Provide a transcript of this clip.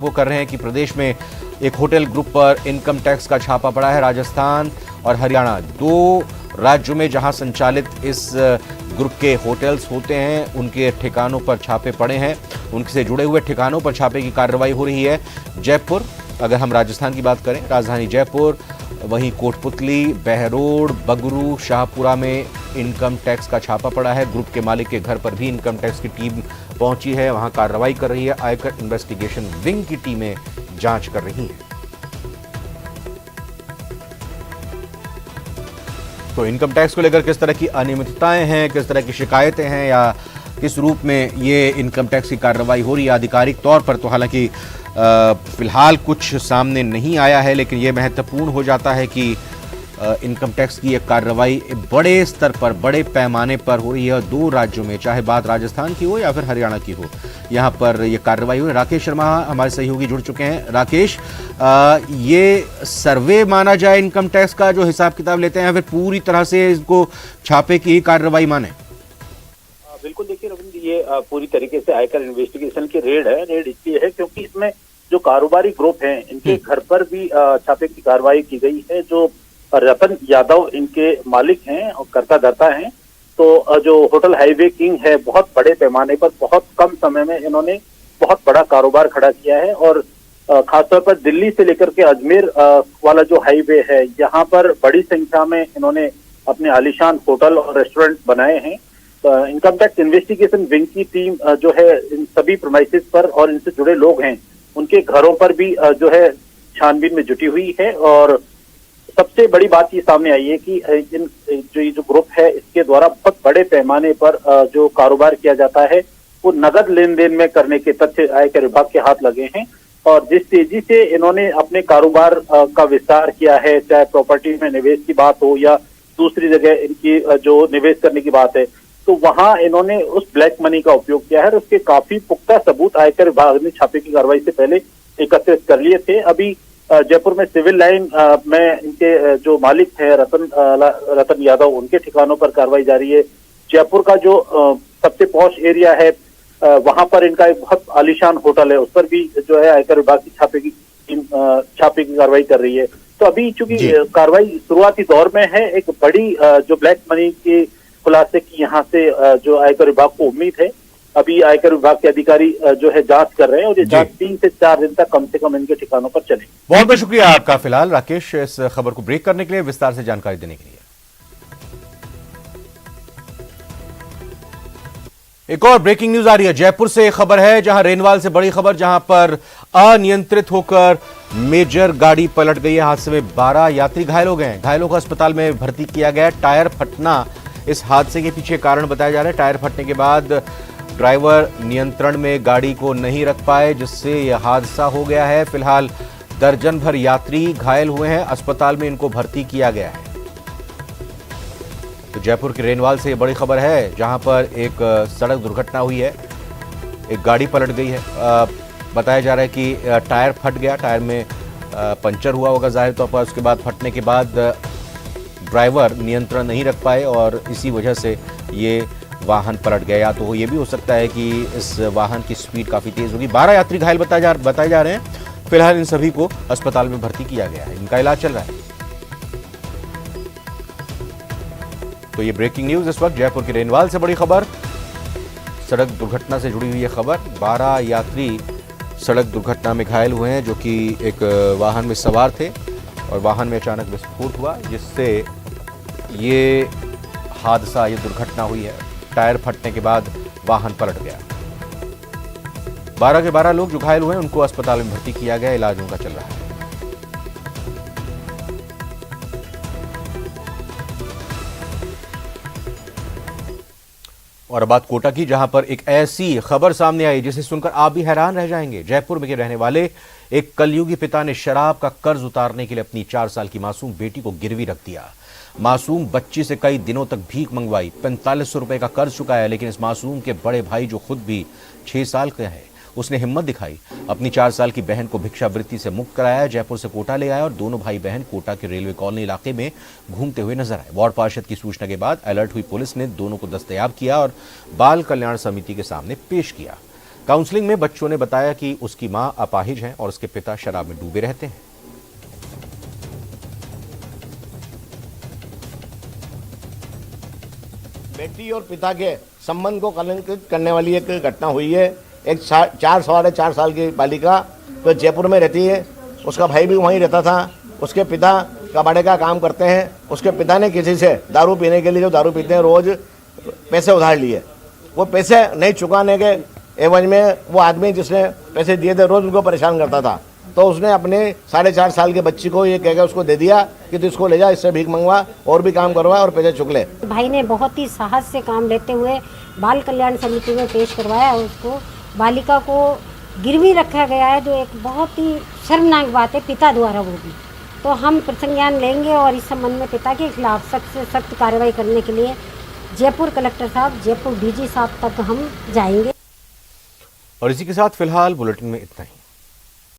वो कर रहे हैं कि प्रदेश में एक होटल ग्रुप पर इनकम टैक्स का छापा पड़ा है। राजस्थान और हरियाणा, दो राज्यों में जहां संचालित इस ग्रुप के होटल्स होते हैं, उनके ठिकानों पर छापे पड़े हैं। उनसे जुड़े हुए ठिकानों पर छापे की कार्रवाई हो रही है। जयपुर, अगर हम राजस्थान की बात करें, राजधानी जयपुर, वहीं कोटपुतली, बहरोड, बगरू, शाहपुरा में इनकम टैक्स का छापा पड़ा है। ग्रुप के मालिक के घर पर भी इनकम टैक्स की टीम पहुंची है, वहां कार्रवाई कर रही है। आयकर इन्वेस्टिगेशन विंग की टीमें जांच कर रही हैं। तो इनकम टैक्स को लेकर किस तरह की अनियमितताएं हैं, किस तरह की शिकायतें हैं, या किस रूप में ये इनकम टैक्स की कार्रवाई हो रही है आधिकारिक तौर पर, तो हालांकि फिलहाल कुछ सामने नहीं आया है। लेकिन ये महत्वपूर्ण हो जाता है कि इनकम टैक्स की एक कार्रवाई बड़े स्तर पर, बड़े पैमाने पर हो रही है दो राज्यों में, चाहे बात राजस्थान की हो या फिर हरियाणा की हो। यहाँ पर ये कार्रवाई हो रही है। राकेश शर्मा हमारे सहयोगी जुड़ चुके हैं। राकेश, ये सर्वे माना जाए इनकम टैक्स का, जो हिसाब किताब लेते हैं, या फिर पूरी तरह से इसको छापे की कार्रवाई माने? बिल्कुल, देखिए रविंद्र, ये पूरी तरीके से आयकर इन्वेस्टिगेशन की रेड है। रेड इसलिए है क्योंकि इसमें जो कारोबारी ग्रुप हैं, इनके घर पर भी छापे की कार्रवाई की गई है। जो रतन यादव इनके मालिक हैं और कर्ता धर्ता हैं। तो जो होटल हाईवे किंग है, बहुत बड़े पैमाने पर, बहुत कम समय में इन्होंने बहुत बड़ा कारोबार खड़ा किया है। और खासतौर पर दिल्ली से लेकर के अजमेर वाला जो हाईवे है, यहाँ पर बड़ी संख्या में इन्होंने अपने आलीशान होटल और रेस्टोरेंट बनाए हैं। इनकम टैक्स इन्वेस्टिगेशन विंग की टीम जो है इन सभी प्रीमाइसेस पर और इनसे जुड़े लोग हैं, उनके घरों पर भी जो है छानबीन में जुटी हुई है। और सबसे बड़ी बात ये सामने आई है कि ये जो ग्रुप है, इसके द्वारा बहुत बड़े पैमाने पर जो कारोबार किया जाता है, वो नगद लेन देन में करने के तथ्य आयकर विभाग के हाथ लगे हैं। और जिस तेजी से इन्होंने अपने कारोबार का विस्तार किया है, चाहे प्रॉपर्टी में निवेश की बात हो या दूसरी जगह इनकी जो निवेश करने की बात है, तो वहां इन्होंने उस ब्लैक मनी का उपयोग किया है। और उसके काफी पुख्ता सबूत आयकर विभाग ने छापे की कार्रवाई से पहले एकत्रित कर लिए थे। अभी जयपुर में सिविल लाइन में इनके जो मालिक है रतन यादव, उनके ठिकानों पर कार्रवाई जारी है। जयपुर का जो सबसे पॉश एरिया है, वहां पर इनका एक बहुत आलीशान होटल है, उस पर भी जो है आयकर विभाग की छापे की कार्रवाई कर रही है। तो अभी चूंकि कार्रवाई शुरुआती दौर में है, एक बड़ी जो ब्लैक मनी के खुलासे की यहाँ से जो आयकर विभाग को उम्मीद है। अभी आयकर विभाग के अधिकारी जो है जांच कर रहे हैं, और ये जांच 3 से 4 दिन तक कम से कम इनके ठिकानों पर चलेगी। बहुत बहुत शुक्रिया आपका फिलहाल राकेश, इस खबर को ब्रेक करने के लिए, विस्तार से जानकारी देने के लिए। एक और ब्रेकिंग न्यूज आ रही है। जयपुर से खबर है, जहां रेनवाल से बड़ी खबर, जहां पर अनियंत्रित होकर मेजर गाड़ी पलट गई है। हादसे में 12 यात्री घायल हो गए हैं। घायलों को अस्पताल में भर्ती किया गया। टायर फटना इस हादसे के पीछे कारण बताया जा रहा है। टायर फटने के बाद ड्राइवर नियंत्रण में गाड़ी को नहीं रख पाए, जिससे यह हादसा हो गया है। फिलहाल दर्जन भर यात्री घायल हुए हैं। अस्पताल में इनको भर्ती किया गया है। तो जयपुर के रेनवाल से बड़ी खबर है, जहां पर एक सड़क दुर्घटना हुई है, एक गाड़ी पलट गई है। बताया जा रहा है कि टायर फट गया, टायर में पंचर हुआ होगा जाहिर तौर पर। उसके बाद फटने के बाद ड्राइवर नियंत्रण नहीं रख पाए और इसी वजह से ये वाहन पलट गया। या तो ये भी हो सकता है कि इस वाहन की स्पीड काफ़ी तेज़ होगी। 12 यात्री घायल बताए जा रहे हैं। फिलहाल इन सभी को अस्पताल में भर्ती किया गया है, इनका इलाज चल रहा है। तो ये ब्रेकिंग न्यूज़ इस वक्त जयपुर के रेनवाल से बड़ी खबर, सड़क दुर्घटना से जुड़ी हुई है खबर। 12 यात्री सड़क दुर्घटना में घायल हुए हैं, जो कि एक वाहन में सवार थे और वाहन में अचानक विस्फोट हुआ, जिससे ये हादसा, ये दुर्घटना हुई है। टायर फटने के बाद वाहन पलट गया। 12 के 12 लोग जो घायल हुए हैं, उनको अस्पताल में भर्ती किया गया, इलाज उनका चल रहा है। और बात कोटा की, जहां पर एक ऐसी खबर सामने आई जिसे सुनकर आप भी हैरान रह जाएंगे। जयपुर में के रहने वाले एक कलयुगी पिता ने शराब का कर्ज उतारने के लिए अपनी 4 साल की मासूम बेटी को गिरवी रख दिया। मासूम बच्ची से कई दिनों तक भीख मंगवाई, 4500 रुपए का कर्ज चुकाया। लेकिन इस मासूम के बड़े भाई, जो खुद भी 6 साल का है, उसने हिम्मत दिखाई, अपनी 4 साल की बहन को भिक्षावृत्ति से मुक्त कराया, जयपुर से कोटा ले आया और दोनों भाई बहन कोटा के रेलवे कॉलोनी इलाके में घूमते हुए नजर आए। वार्ड पार्षद की सूचना के बाद अलर्ट हुई पुलिस ने दोनों को दस्तयाब किया और बाल कल्याण समिति के सामने पेश किया। काउंसलिंग में बच्चों ने बताया कि उसकी मां अपाहिज हैं और उसके पिता शराब में डूबे रहते हैं। बेटी और पिता के संबंध को कलंकित करने वाली एक घटना हुई है। एक 4 साल की बालिका तो जयपुर में रहती है, उसका भाई भी वहीं रहता था। उसके पिता कबाड़े का काम करते हैं। उसके पिता ने किसी से दारू पीने के लिए, जो दारू पीते हैं, रोज पैसे उधार लिए। वो पैसे नहीं चुकाने के एवज में वो आदमी जिसने पैसे दिए थे रोज उनको परेशान करता था। तो उसने अपने 4.5 साल के बच्ची को ये कह के उसको दे दिया कि तू इसको ले जा, इससे भीख मंगवा और भी काम करवा और पैसे चुक ले। भाई ने बहुत ही साहस से काम लेते हुए बाल कल्याण समिति में पेश करवाया और उसको बालिका को गिरवी रखा गया है, जो एक बहुत ही शर्मनाक बात है पिता द्वारा। वो भी तो हम प्रसंज्ञान लेंगे और इस संबंध में पिता के खिलाफ सख्त से सख्त कार्रवाई करने के लिए जयपुर कलेक्टर साहब, जयपुर डीजी साहब तक हम जाएंगे। और इसी के साथ फिलहाल बुलेटिन में इतना ही।